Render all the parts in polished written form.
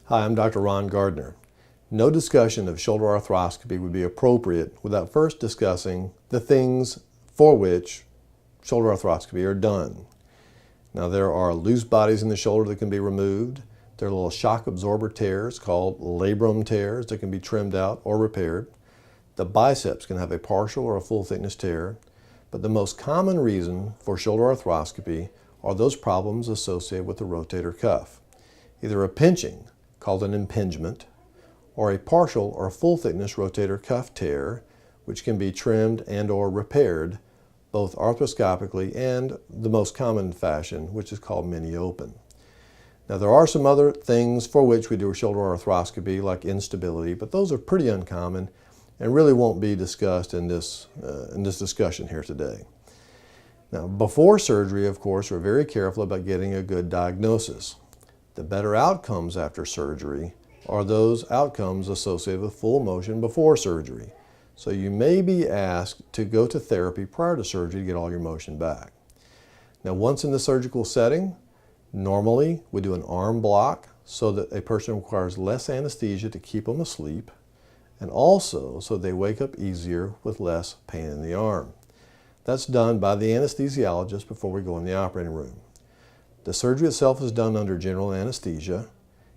Hi, I'm Dr. Ron Gardner. No discussion of shoulder arthroscopy would be appropriate without first discussing the things for which shoulder arthroscopy are done. Now, there are loose bodies in the shoulder that can be removed. There are little shock absorber tears called labrum tears that can be trimmed out or repaired. The biceps can have a partial or a full thickness tear. But the most common reason for shoulder arthroscopy are those problems associated with the rotator cuff. Either a pinching, called an impingement, or a partial or full thickness rotator cuff tear, which can be trimmed and or repaired both arthroscopically and the most common fashion, which is called mini open. Now, there are some other things for which we do a shoulder arthroscopy, like instability, but those are pretty uncommon and really won't be discussed in this discussion here today. Now, before surgery, of course, we're very careful about getting a good diagnosis. The better outcomes after surgery are those outcomes associated with full motion before surgery. So you may be asked to go to therapy prior to surgery to get all your motion back. Now, once in the surgical setting, normally we do an arm block so that a person requires less anesthesia to keep them asleep, and also so they wake up easier with less pain in the arm. That's done by the anesthesiologist before we go in the operating room. The surgery itself is done under general anesthesia.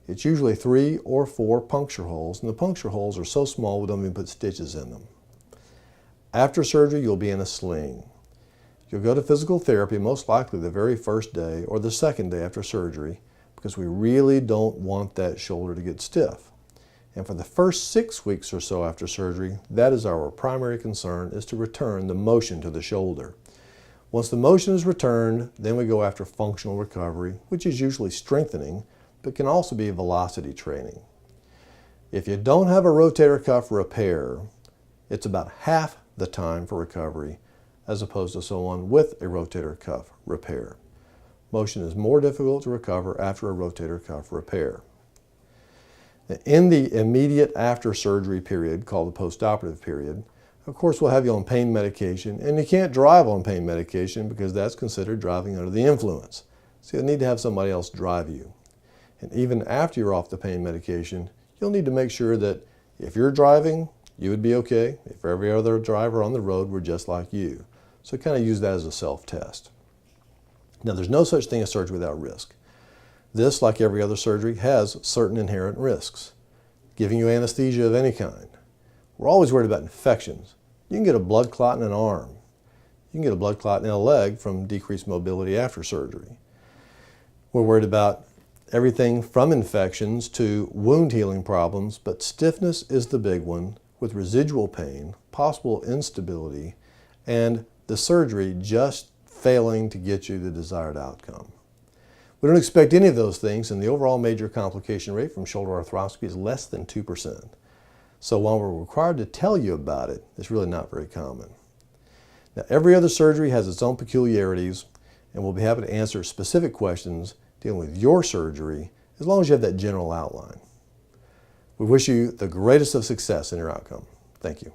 It's usually 3 or 4 puncture holes, and the puncture holes are so small we don't even put stitches in them. After surgery, you'll be in a sling. You'll go to physical therapy most likely the very first day or the second day after surgery, because we really don't want that shoulder to get stiff. And for the first 6 weeks or so after surgery, that is our primary concern, is to return the motion to the shoulder. Once the motion is returned, then we go after functional recovery, which is usually strengthening, but can also be velocity training. If you don't have a rotator cuff repair, it's about half the time for recovery as opposed to someone with a rotator cuff repair. Motion is more difficult to recover after a rotator cuff repair. In the immediate after surgery period, called the postoperative period, of course, we'll have you on pain medication, and you can't drive on pain medication because that's considered driving under the influence. So you'll need to have somebody else drive you. And even after you're off the pain medication, you'll need to make sure that if you're driving, you would be okay. If every other driver on the road were just like you. So kind of use that as a self-test. Now, there's no such thing as surgery without risk. This, like every other surgery, has certain inherent risks. Giving you anesthesia of any kind. We're always worried about infections. You can get a blood clot in an arm. You can get a blood clot in a leg from decreased mobility after surgery. We're worried about everything from infections to wound healing problems, but stiffness is the big one, with residual pain, possible instability, and the surgery just failing to get you the desired outcome. We don't expect any of those things, and the overall major complication rate from shoulder arthroscopy is less than 2%. So while we're required to tell you about it, it's really not very common. Now, every other surgery has its own peculiarities, and we'll be happy to answer specific questions dealing with your surgery as long as you have that general outline. We wish you the greatest of success in your outcome. Thank you.